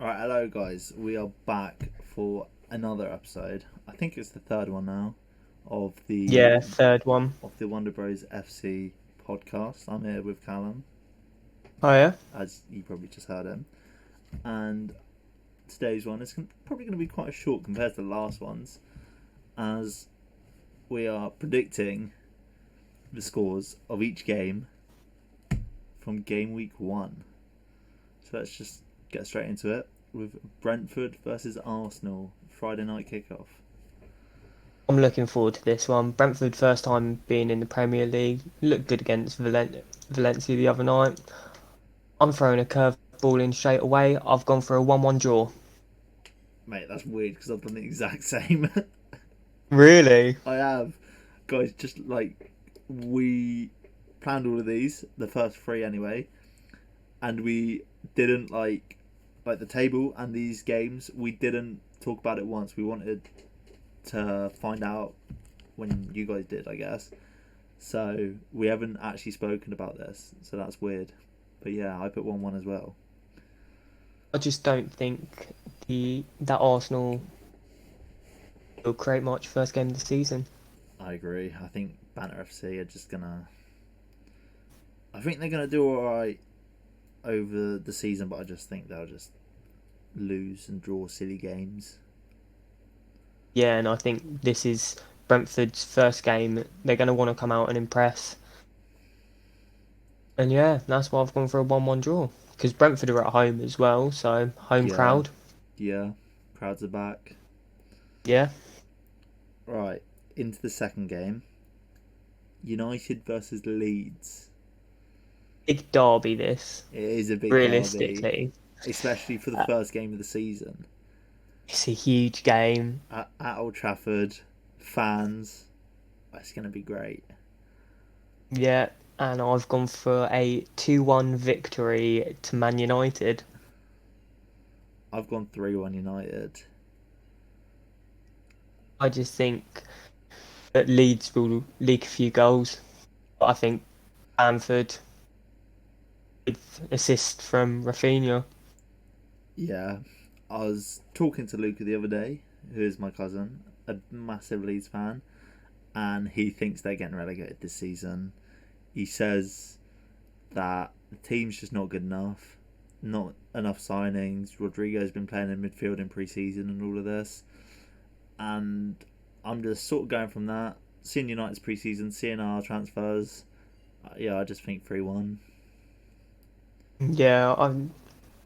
Alright, hello guys. We are back for another episode. I think it's the third one now of Yeah, third one. the Wonderbros FC podcast. I'm here with Callum, Oh yeah? as you probably just heard him. And today's one is probably going to be quite short compared to the last ones, as we are predicting the scores of each game from game week 1. So let's just get straight into it with Brentford versus Arsenal, Friday night kickoff. I'm looking forward to this one. Brentford first time being in the Premier League. Looked good against Valencia the other night. I'm throwing a curveball in straight away. I've gone for a 1-1 draw. Mate, that's weird because I've done the exact same. Really? I have. Guys, just like we planned all of these, the first three anyway, and we didn't like the table and these games, we didn't talk about it once. We wanted to find out when you guys did, I guess. So we haven't actually spoken about this, so that's weird. But yeah, I put 1-1 as well. I just don't think that Arsenal will create much first game of the season. I agree. I think Banner FC are just gonna. I think they're gonna do alright over the season, but I just think they'll just lose and draw silly games. Yeah, and I think this is Brentford's first game. They're going to want to come out and impress. And yeah, that's why I've gone for a 1-1 draw. Because Brentford are at home as well, so home crowd. Yeah, crowds are back. Yeah. Right, into the second game. United versus Leeds. Big derby this. It is a big realistically. derby, especially for the first game of the season. It's a huge game. At Old Trafford, fans, it's going to be great. Yeah, and I've gone for a 2-1 victory to Man United. I've gone 3-1 United. I just think that Leeds will leak a few goals. But I think Bamford with assist from Rafinha. Yeah, I was talking to Luca the other day, who is my cousin, a massive Leeds fan, and he thinks they're getting relegated this season. He says that the team's just not good enough, not enough signings. Rodrigo's been playing in midfield in pre-season and all of this, and I'm just sort of going from that, seeing United's pre-season, seeing our transfers. Yeah, I just think 3-1. Yeah,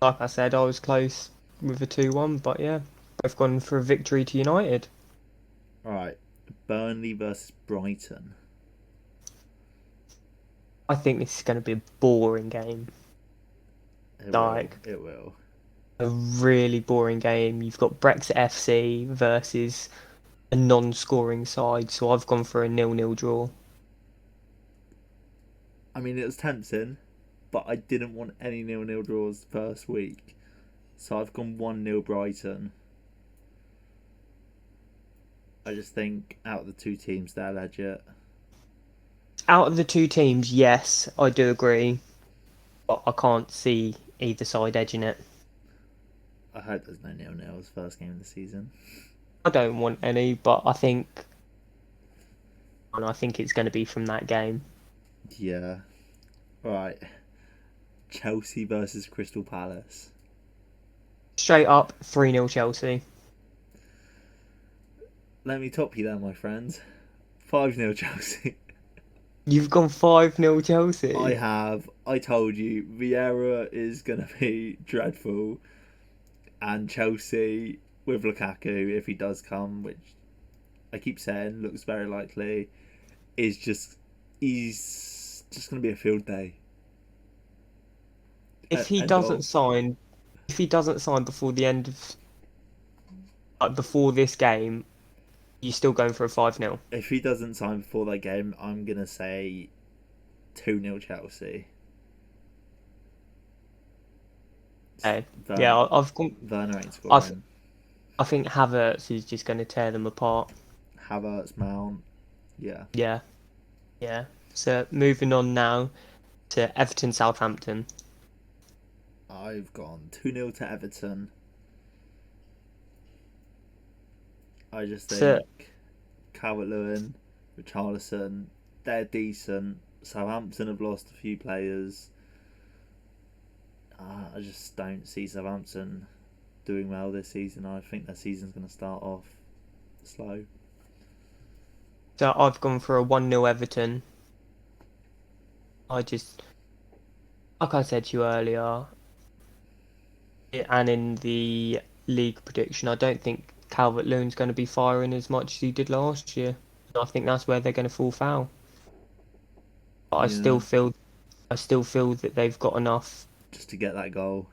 like I said, I was close with a 2-1, but yeah, both gone for a victory to United. Alright, Burnley versus Brighton. I think this is going to be a boring game. It will. A really boring game. You've got Brexit FC versus a non-scoring side, so I've gone for a 0-0 draw. I mean, it was tempting, but I didn't want any 0-0 draws first week. So I've gone 1-0 Brighton. I just think out of the two teams, they're legit. Out of the two teams, yes, I do agree, but I can't see either side edging it. I hope there's no 0-0s first game of the season. I don't want any, but I think it's going to be from that game. Yeah. Right. Chelsea versus Crystal Palace. Straight up 3-0 Chelsea. Let me top you there, my friend. 5-0 Chelsea. You've gone 5-0 Chelsea. I have. I told you, Vieira is going to be dreadful. And Chelsea, with Lukaku, if he does come, which I keep saying looks very likely, he's just going to be a field day. If he doesn't sign before the end of before this game, you're still going for a 5-0. If he doesn't sign before that game, I'm going to say 2-0 Chelsea. Okay. Yeah, I've gone. Werner ain't scoring. I think Havertz is just going to tear them apart. Havertz, Mount. Yeah. Yeah. Yeah. So moving on now to Everton Southampton. I've gone 2-0 to Everton. I just So think Calvert-Lewin, Richarlison, they're decent. Southampton have lost a few players. I just don't see Southampton doing well this season. I think their season's going to start off slow. so I've gone for a 1-0 Everton. Like I said to you earlier, and in the league prediction, I don't think Calvert-Lewin's going to be firing as much as he did last year. I think that's where they're going to fall foul. But Yeah, I still feel that they've got enough just to get that goal.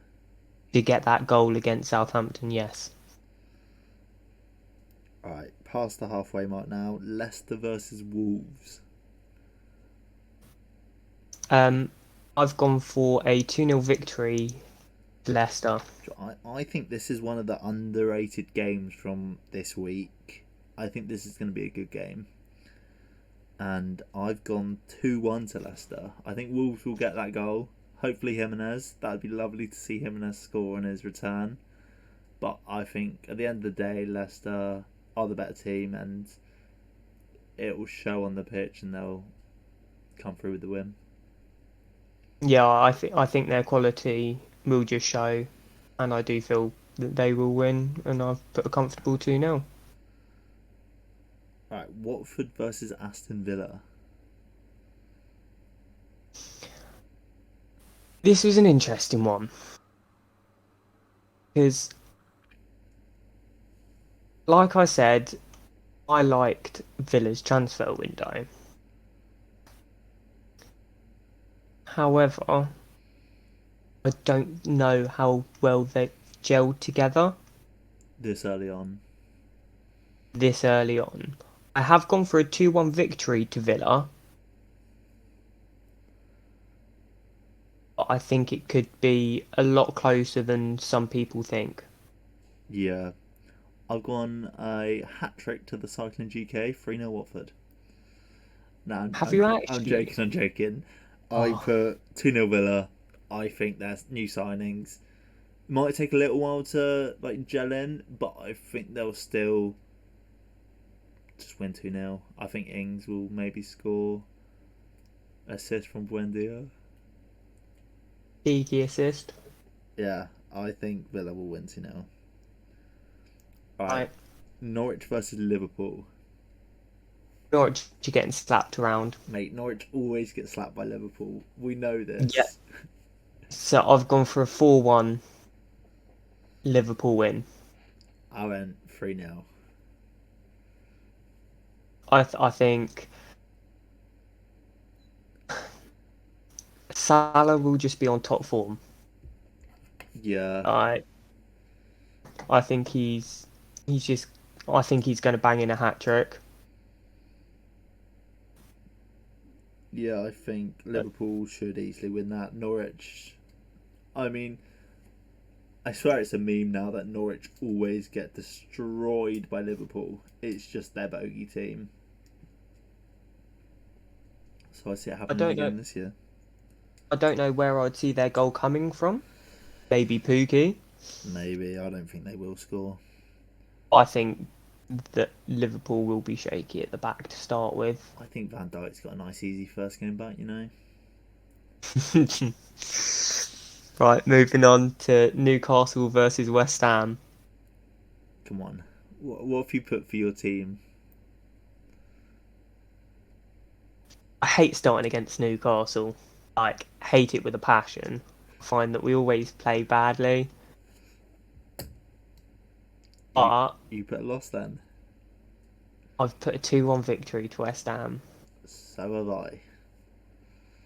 to get that goal against Southampton. Yes. Right, past the halfway mark now. Leicester versus Wolves. I've gone for a 2-0 victory to Leicester. I think this is one of the underrated games from this week. I think this is going to be a good game. And I've gone 2-1 to Leicester. I think Wolves will get that goal. Hopefully Jimenez. That would be lovely to see Jimenez score on his return. But I think at the end of the day, Leicester are the better team and it will show on the pitch and they'll come through with the win. Yeah, I think their quality will just show, and I do feel that they will win. And I've put a comfortable 2-0. Right, Watford versus Aston Villa. This was an interesting one because, like I said, I liked Villa's transfer window. However, I don't know how well they've gelled together This early on. this early on. I have gone for a 2-1 victory to Villa, but I think it could be a lot closer than some people think. Yeah. I've gone a hat-trick to the Cycling GK, 3-0 Watford. No, Have you I'm actually? joking. I Oh, put 2-0 Villa. I think there's new signings. Might take a little while to gel in, but I think they'll still just win 2-0. I think Ings will maybe score assist from Buendia. cheeky assist. Yeah, I think Villa will win 2-0. Alright, Right, Norwich versus Liverpool. Norwich are getting slapped around. Mate, Norwich always get slapped by Liverpool. We know Yeah. this. So I've gone for a 4-1 Liverpool win. I went 3-0. I think Salah will just be on top form. Yeah, I think he's just I think he's going to bang in a hat trick. yeah, I think Liverpool should easily win that. Norwich, I mean, I swear it's a meme now that Norwich always get destroyed by Liverpool. It's just their bogey team. So I see it I happening don't know. again this year. I don't know where I'd see their goal coming from. Maybe Pookie. Maybe. I don't think they will score. I think that Liverpool will be shaky at the back to start with. I think Van Dijk's got a nice easy first game back, you know. Right, moving on to Newcastle versus West Ham. Come on. What have you put for your team? I hate starting against Newcastle. Like, hate it with a passion. I find that we always play badly. You, But you put a loss then? I've put a 2-1 victory to West Ham. So have I.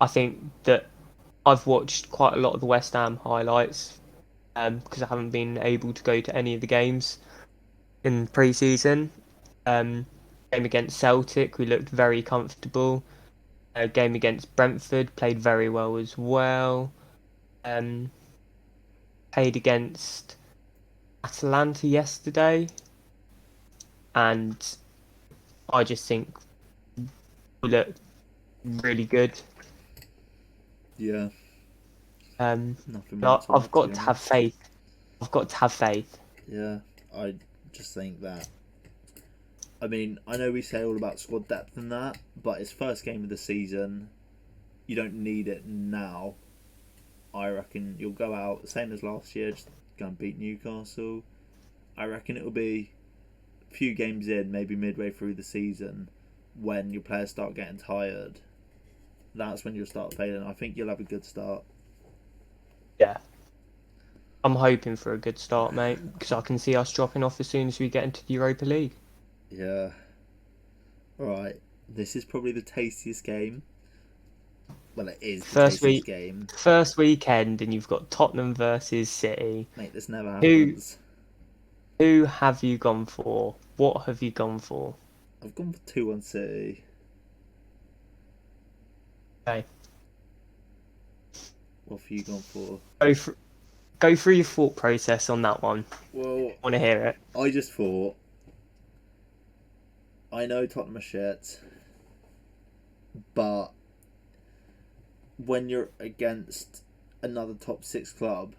I think that I've watched quite a lot of the West Ham highlights because I haven't been able to go to any of the games in pre-season. Game against Celtic, we looked very comfortable. Game against Brentford, played very well as well. Um, Played against Atalanta yesterday, and I just think we looked really good. Yeah, Um, nothing more to I've add, to got be to have honest. faith. I've got to have faith. Yeah, I just think that I mean, I know we say all about squad depth and that, but it's first game of the season. You don't need it now. I reckon you'll go out, same as last year, just go and beat Newcastle. I reckon it'll be a few games in, maybe midway through the season, when your players start getting tired. That's when you'll start failing. I think you'll have a good start. Yeah. I'm hoping for a good start, mate, because I can see us dropping off as soon as we get into the Europa League. Yeah. Alright. This is probably the tastiest game. Well, it is the tastiest game. First weekend, and you've got Tottenham versus City. Mate, this never happens. Who have you gone for? What have you gone for? I've gone for 2-1 City. Okay. What have you gone for? Go through your thought process on that one. Well, I want to hear it. I just thought, I know Tottenham are shit, but when you're against another top 6 club,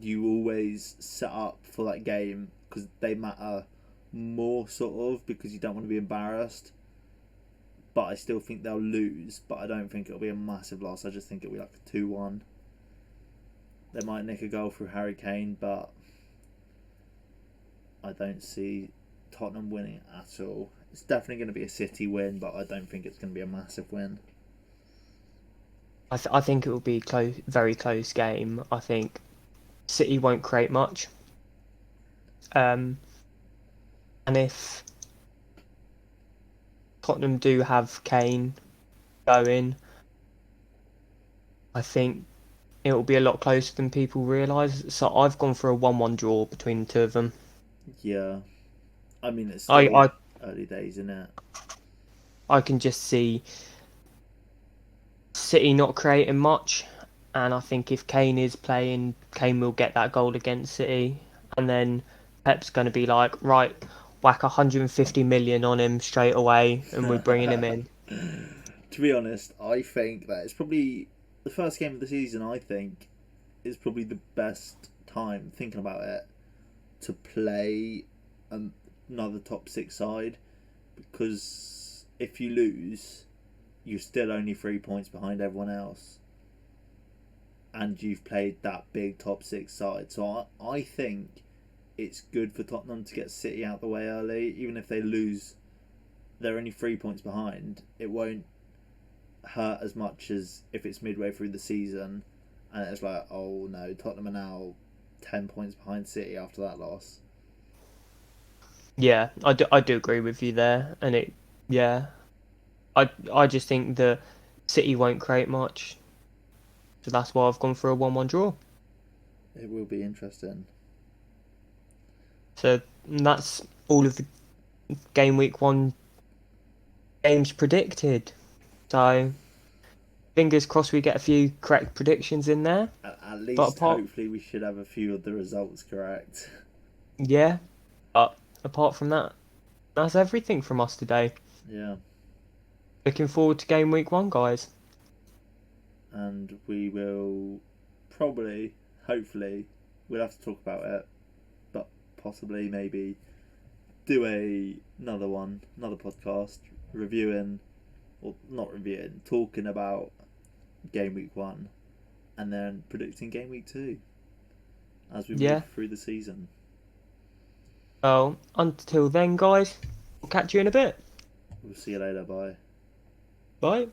you always set up for that game because they matter more, sort of, because you don't want to be embarrassed. But I still think they'll lose, but I don't think it'll be a massive loss. I just think it'll be like a 2-1. They might nick a goal through Harry Kane, but I don't see Tottenham winning at all. It's definitely going to be a City win, but I don't think it's going to be a massive win. I think it will be very close game. I think City won't create much. And if Tottenham do have Kane going, I think it will be a lot closer than people realise. So I've gone for a 1-1 draw between the two of them. Yeah. I mean, it's still early days, isn't it? I can just see City not creating much, and I think if Kane is playing, Kane will get that goal against City, and then Pep's going to be like, right, whack 150 million on him straight away, and we're bringing him in. To be honest, I think that it's probably the first game of the season. I think is probably the best time, thinking about it, to play another top 6 side, because if you lose, you're still only 3 points behind everyone else, and you've played that big top 6 side. So I think it's good for Tottenham to get City out the way early. Even if they lose, they're only 3 points behind. It won't hurt as much as if it's midway through the season and it's like, oh no, Tottenham are now 10 points behind City after that loss. Yeah, I do agree with you there, and I just think that City won't create much, so that's why I've gone for a 1-1 draw. It will be interesting. So that's all of the game week 1 games predicted. So fingers crossed we get a few correct predictions in there. At least hopefully we should have a few of the results correct. Yeah, but apart from that, that's everything from us today. Yeah. Looking forward to game week 1, guys. And we will probably, hopefully, we'll have to talk about it, but possibly maybe do another podcast reviewing, or not reviewing, talking about game week 1 and then predicting game week 2 as we move through the season. Well, until then, guys, we'll catch you in a bit. We'll see you later. Bye. Bye.